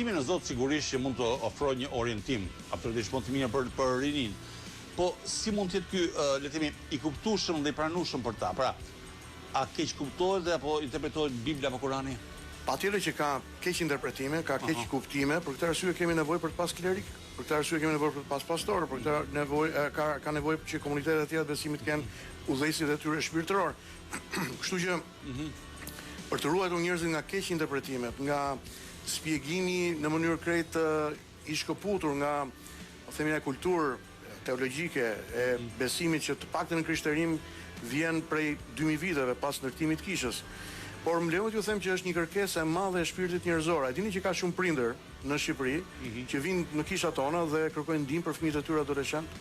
Besimi në Zot sigurisht që mund të ofrojë një orientim, absolutisht mund të mirë për rinin. Po si mund të jetë ky, le të themi, i kuptueshëm dhe i pranueshëm për ta? Pra, a keq kuptohet apo interpretohet Bibla apo Kurani? Patjetër që ka keq interpretime, ka keq kuptime, për këtë arsye kemi nevojë për të pas klerik, për këtë arsye kemi nevojë për të pas pastor, për këtë nevojë ka nevojë që komunitetet e tjera të besimit kenë udhëheqësit e tyre shpirtëror. Kështu që për të ruajtur njerëzit nga keq interpretimet, nga shpjegimi në mënyrë krejt i shkëputur nga themin e kulturë teologjike e besimit që të paktën në krishterim vjen prej 2000 viteve pas ndërtimit të kishës. Por më lejo t'ju them që është një kërkesë e madhe e shpirtit njerëzor. A dini që ka shumë prindër në Shqipëri që vinë në kishat tona dhe kërkojnë ndihmë për fëmijët e tyre adoleshent?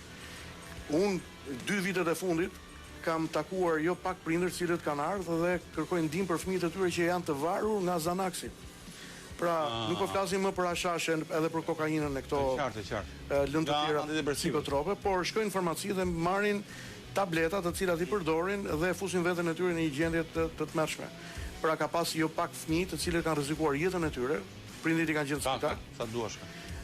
Unë 2 vitet e fundit kam takuar jo pak prindër cilët kanë ardhur dhe kërkojnë ndihmë për fëmijët e tyre që janë të varur nga Xanaxi. Pra, nuk po flasim më për ashashen edhe për kokainën e këto lëndë të tjera psikotrope, por shkojnë në farmaci dhe marrin tableta të cilat i përdorin dhe fusin veten e tyre në një gjendje të tmerrshme. Pra ka pas jo pak fëmijë të cilët kanë rrezikuar jetën e tyre, prindërit i kanë gjetur spital, sa duash.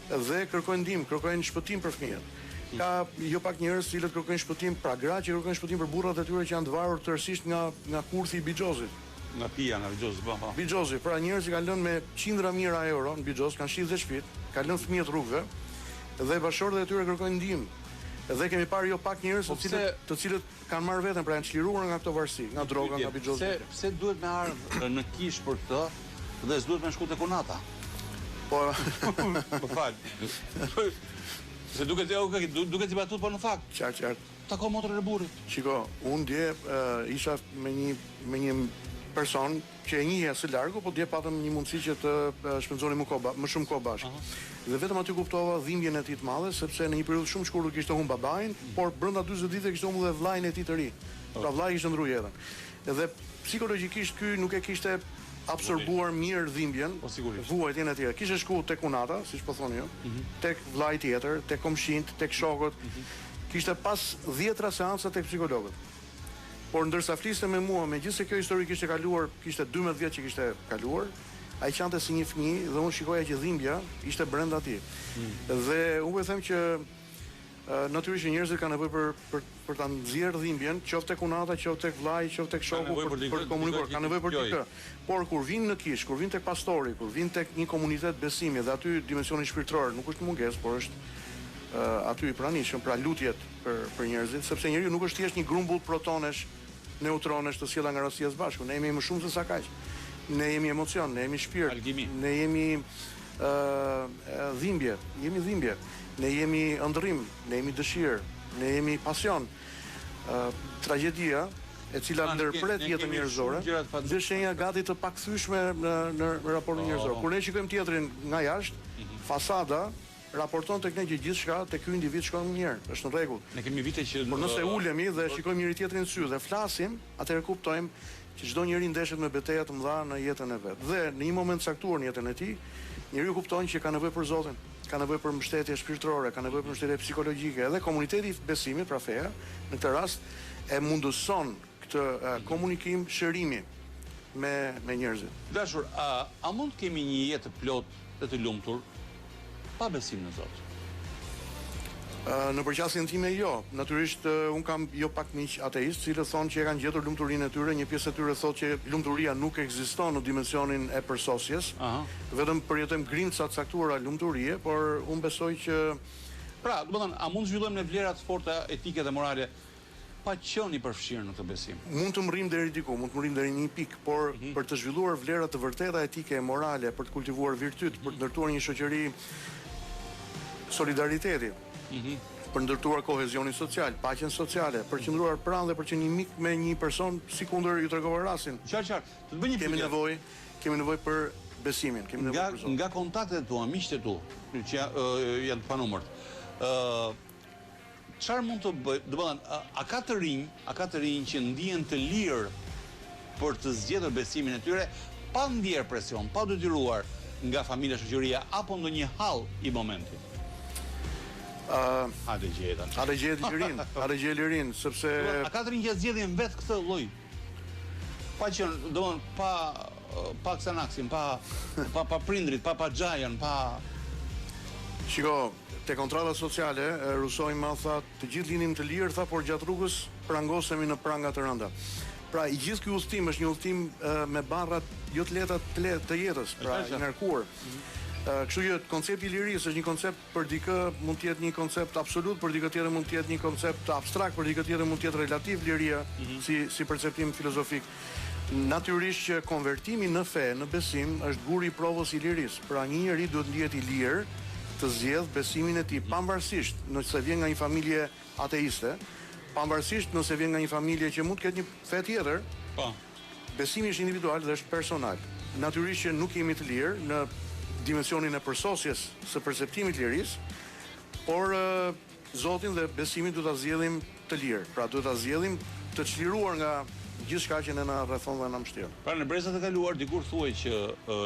Dhe kërkojnë ndihmë, kërkojnë shpëtim për fëmijët. Ka jo pak njerëz të cilët kërkojnë shpëtim, pra gra që kërkojnë shpëtim për burrat e tyre që janë të varur tërësisht nga kurthi i Bixhozit. Nga pija, nga Bixhozi, Bixhozi, pra njerëz që kanë lënë me qindra mijëra euro në Bixhoz, kanë shit dhe shtëpit, kanë lënë fëmijët rrugëve dhe bashkëshortët e tyre kërkojnë ndihmë. Dhe kemi parë jo pak njerëz të cilët kanë marrë veten, pra janë çliruar nga këto varësi, nga droga, nga Bixhozi. Pse duhet me ardhur në kish për këtë dhe s'duhet me shku te Kunata? Po, më fal. Se duket si batut, po në fakt. Qartë. Tako motrën e burrit. Shiko, unë dje isha me një person që e njihja së largu, po dje patëm një mundësi që të shpenzonim më shumë kohë bashkë. Dhe vetëm aty kuptova dhimbjen e tij të madhe, sepse në një periudhë shumë shkurtër kishte humbur babain, por brenda 40 ditëve kishte humbur dhe vllain e tij të ri. Pra vllai kishte ndruar jetën. Edhe psikologjikisht ky nuk e kishte absorbuar mirë dhimbjen, vuajtjen e tij. Kishte shku tek Kunata, siç po thoni ju, tek vllai tjetër, tek komshinjt, tek shokët. Kishte pas 10 seanca tek psikologët. Por ndërsa fliste me mua, megjithëse kjo histori kishte kaluar, kishte 12 vjet që kishte kaluar, ai qante si një fëmijë dhe unë shikoja që dhimbja ishte brenda tij. Dhe unë po them që natyrisht njerëzit kanë nevojë për ta nxjerrë dhimbjen, qoftë tek Kunata, qoftë tek vllai, qoftë tek shoku për të komunikuar, kanë nevojë për këtë. Por kur vinë në kish, kur vinë tek pastori, kur vinë tek një komunitet besimi dhe aty dimensioni shpirtëror nuk është mungesë, por është aty i pranishëm, pra lutjet për njerëzit, sepse njeriu nuk është thjesht një grumbull protonesh, neutronesh të sjella nga rastësia së bashku. Ne jemi më shumë se sa kaq. Ne jemi emocion, ne jemi shpirt, ne jemi dhimbje, ne jemi ëndrrim, ne jemi dëshirë, ne jemi pasion. Tragjedia e cila ndërpret jetën njerëzore, dhe shenja gati të pakthyeshme në raportin njerëzor. Kur ne shikojmë tjetrin nga jashtë, fasada raporton tek ne që gjithçka tek ky individ shkon mirë, është në rregull. Ne kemi vite që por nëse ulemi dhe shikojmë njëri tjetrin në sy dhe flasim, atëherë kuptojmë që çdo njeri ndeshet me betejë të mëdha në jetën e vet. Dhe në një moment caktuar në jetën e tij, njeriu kupton që ka nevojë për Zotin, ka nevojë për mbështetje shpirtërore, ka nevojë për mbështetje psikologjike, dhe komuniteti i besimit, pra feja, në këtë rast e mundëson këtë komunikim, shërimi me njerëzit. Dashur, a mund të kemi një jetë të plotë dhe të lumtur pa besim në Zot? Në përqasjen time jo. Natyrisht un kam jo pak miq ateist, cilët thonë që e kanë gjetur lumturinë e tyre, një pjesë e tyre thotë që lumturia nuk ekziston në dimensionin e përsosjes. Vetëm përjetojmë grimca të caktuara lumturie, por un besoj që pra, domethënë, a mund zhvillojmë ne vlera të forta etike dhe morale pa qenë i përfshirë në këtë besim? Mund të mrrim deri diku, mund të mrrim deri në një pikë, por për të zhvilluar vlera të vërteta etike e morale, për të kultivuar virtyt, për të ndërtuar një shoqëri solidariteti, për ndërtuar kohezionin social, paqen sociale, për qëndruar pranë dhe për që një mik me një person sikundër ju tregova rastin. Qartë. Të bëj një pyetje. Kemi nevojë për besimin, kemi nevojë për Zotin. Nga kontaktet tua, miqtë tu, që janë të panumërt. Çfarë mund të bëj? Domethënë, a ka të rinj që ndihen të lirë për të zgjedhur besimin e tyre pa ndier presion, pa detyruar nga familja, shoqëria apo ndonjë hall i momentit? A gjej lirin, sepse a ka të rinj që zgjedhin vetë këtë lloj? Pa qenë, domethënë, pa Xanaxin, pa prindrit, pa xhajën, pa... Shiko, te kontrata sociale, Rusoj ma tha, të gjithë linim të lirë, tha, por gjatë rrugës prangosemi në pranga të rënda. Pra, i gjithë ky udhtim është një udhtim me barrat jo të lehta të jetës, pra i ngarkuar. Kështu që koncepti i lirisë është një koncept për dikë mund të jetë një koncept absolut, për dikë tjetër mund të jetë një koncept abstrakt, për dikë tjetër mund të jetë relativ liria si perceptim filozofik. Natyrisht që konvertimi në fe, në besim, është guri i provës i lirisë. Pra një njeri duhet ndihet i lirë të zgjedh besimin e tij, pavarësisht nëse vjen nga një familje ateiste, pavarësisht nëse vjen nga një familje që mund të ketë një fe tjetër. Po. Besimi është individual dhe është personal. Natyrisht që nuk jemi të lirë në dimensionin e përsosjes së perceptimit të lirisë, por Zotin dhe besimin duhet ta zgjedhim të lirë. Pra duhet ta zgjedhim të çliruar nga gjithçka që ne na rrethon dhe na mbështet. Pra në brezat e kaluar dikur thuaj që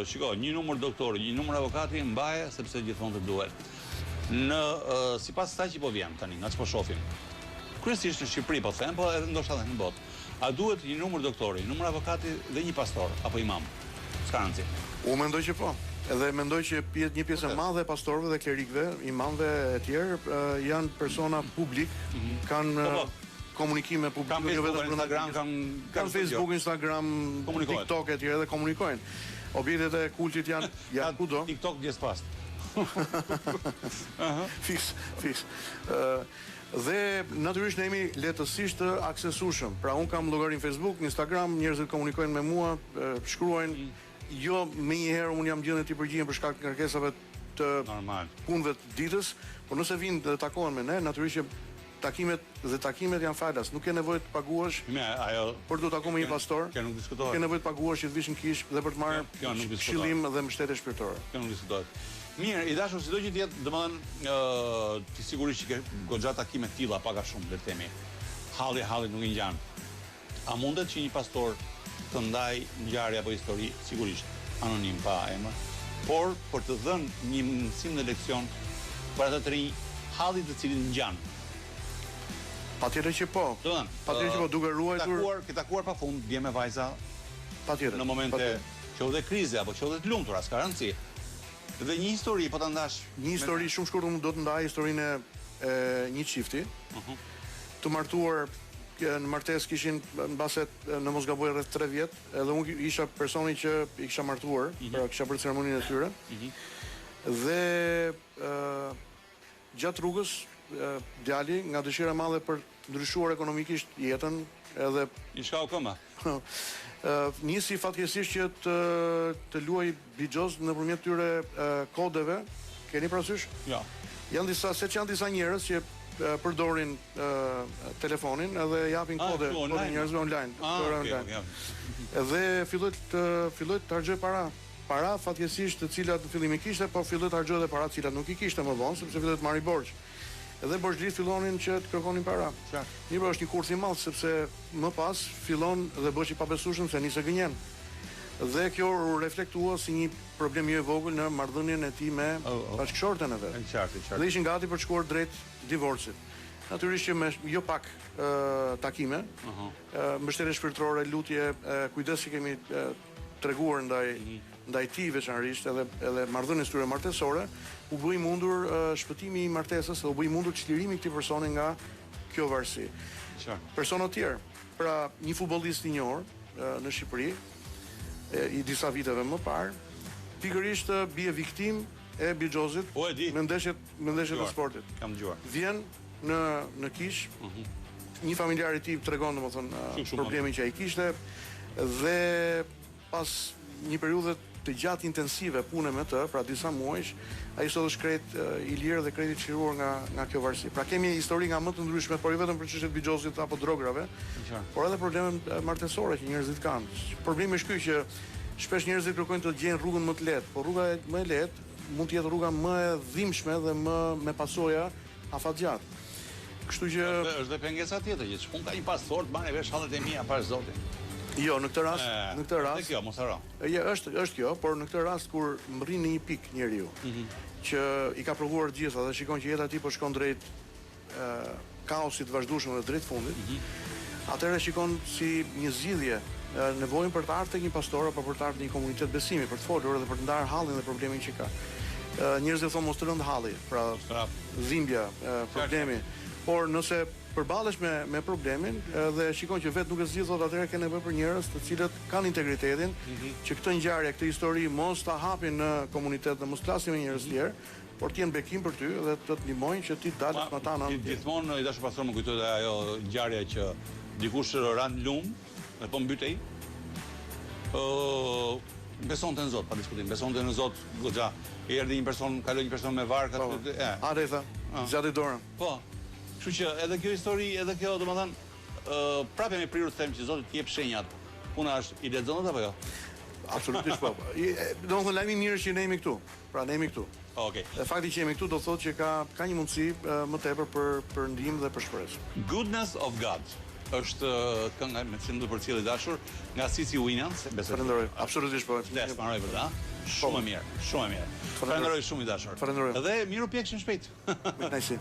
shiko, një numër doktori, një numër avokati mbaje sepse gjithmonë të duhet. Sipas asaj që po vjen tani, nga ç'po shohim. Kryesisht në Shqipëri po them, po edhe ndoshta edhe në botë. A duhet një numër doktori, një numër avokati dhe një pastor apo imam? S'ka rëndësi. Unë mendoj që po. Edhe mendoj që një pjesë e madhe e pastorëve dhe klerikëve, imamëve e tjerë janë persona publik, kanë komunikime publike, jo vetëm Instagram, kanë Facebook, Instagram, TikTok e tjerë dhe komunikojnë. Objektet e kultit janë kudo. TikTok djes pas. Fiks. Dhe natyrisht ne jemi lehtësisht të aksesueshëm. Pra un kam llogarinë Facebook, Instagram, njerëzit komunikojnë me mua, shkruajnë. Jo me njëherë unë jam gjendje të përgjigjem për shkak të kërkesave të punëve të ditës, por nëse vinë dhe takohen me ne, natyrisht që takimet janë falas, nuk ke nevojë të paguash. Për të takuar me një pastor, nuk diskutohet. Ke nevojë të paguash që të vish në kish dhe për të marrë këshillim dhe mbështetje shpirtërore. Kjo nuk diskutohet. Mirë, i dashur sido që të jetë, domethënë, ti sigurisht që ke goxha takime të tilla pak a shumë, le të themi. Halli nuk i ngjan. A mundet që një pastor të ndaj ngjarje apo histori, sigurisht anonim pa emër, por për të dhënë një mësim në leksion për ata të rinj, hallit të cilin ngjan. Patjetër që po. Patjetër që po, duke ruajtur. Ke takuar pafund dje me vajza. Patjetër. Në momente që u dhe krize apo që u dhe të lumtura, s'ka rëndësi. Dhe një histori po ta ndash. Një histori shumë shkurtër do të ndaj historinë e një çifti. Të martuar në martesë kishin mbase në mos gaboj rreth 3 vjet, edhe unë isha personi që i kisha martuar, pra kisha bërë ceremoninë e tyre. Dhe gjatë rrugës djali nga dëshira e madhe për të ndryshuar ekonomikisht jetën, edhe i shkau këmbë. Nisi fatkeqësisht që të luaj bixhoz nëpërmjet tyre kodeve. Keni parasysh? Jo. Janë disa njerëz që përdorin telefonin edhe japin kode njerëzve online. Edhe filloi të harxhoj para fatkeqësisht të cilat në fillim i kishte, po filloi të harxhoj edhe para të cilat nuk i kishte më vonë, sepse filloi të marrë borxh. Edhe borxhlit fillonin që të kërkonin para. Mirë, është një kurth i madh sepse më pas fillon dhe bëhesh i pabesueshëm se nisë gënjen. Dhe kjo u reflektua si një problem jo i vogël në marrëdhënien e tij me bashkëshorten e vet. Dhe ishin gati për të shkuar drejt divorcit. Natyrisht që me jo pak takime, mbështetje shpirtërore, lutje, kujdes që kemi treguar ndaj tij veçanërisht edhe marrëdhënies tyre martesore, u bë i mundur shpëtimi i martesës, u bë i mundur çlirimi i këtij personi nga kjo varësi. Persona të tjerë, pra një futbollist i njohur në Shqipëri, i disa viteve më parë, pikërisht bie viktim e bixhozit me ndeshjet e sportit. Kam dëgjuar. Vjen në kish, një familjar i tij tregon domethënë problemin që ai kishte dhe pas një periudhe të gjatë intensive pune me të, pra disa muajsh, ai sot është krejt i lirë dhe krejt i çliruar nga kjo varësi. Pra kemi histori nga më të ndryshme, por jo vetëm për çështjet bixhozit apo drograve, por edhe probleme martesore që njerëzit kanë. Problemi është ky që shpesh njerëzit kërkojnë të gjejnë rrugën më të lehtë, por rruga më e lehtë mund të jetë rruga më e dhimbshme dhe më me pasoja afatgjatë. Kështu që është dhe pengesa tjetër, që ç'mund ka një pastor të marrë vesh hallet e mia pas Zotit. Jo, në këtë rast. Kjo mos haro. Është kjo, por në këtë rast kur mrrin në një pikë njeriu, që i ka provuar gjitha dhe shikon që jeta e tij po shkon drejt kaosit të vazhdueshëm dhe drejt fundit, atëherë shikon si një zgjidhje nevojën për të ardhur tek një pastor apo për të ardhur në një komunitet besimi, për të folur dhe për të ndarë hallin dhe problemin që ka. Njerëzit thonë mos të lënd halli, pra dhimbja, problemi. Por nëse përballesh me problemin dhe shikon që vetë nuk e zgjidh, thotë atëherë ke nevojë për njerëz të cilët kanë integritetin, që këtë ngjarje, këtë histori mos ta hapin në komunitet dhe mos flasin me njerëz të tjerë, por të jenë bekim për ty dhe të ndihmojnë që ti dalësh me ata në anë. Gjithmonë i dashur pastor më kujtohet ajo ngjarja që dikush ran lum dhe po mbytej. Besonte në Zot, pa diskutim. Besonte në Zot goxha. Erdhi një person, kaloi një person me vark aty. Are tha, zgjati dorën. Po. Kështu që edhe kjo histori, edhe kjo domethënë prapë më prirur të them që Zoti të jep shenjat. Puna është i lexon apo jo? Absolutisht po. Domethënë lajmi i mirë është që ne jemi këtu. Pra ne jemi këtu. Okej. Dhe fakti që jemi këtu do thotë që ka një mundësi më tepër për ndihmë dhe për shpresë. Goodness of God është kënga me cilën do përcjellë dashur nga Cici Winans. Falenderoj. Absolutisht po. Ne spanoj për ta. Shumë e mirë, shumë e mirë. Falenderoj shumë i dashur. Falenderoj. Dhe miru pjekshën shpejt. Me kënaqësi.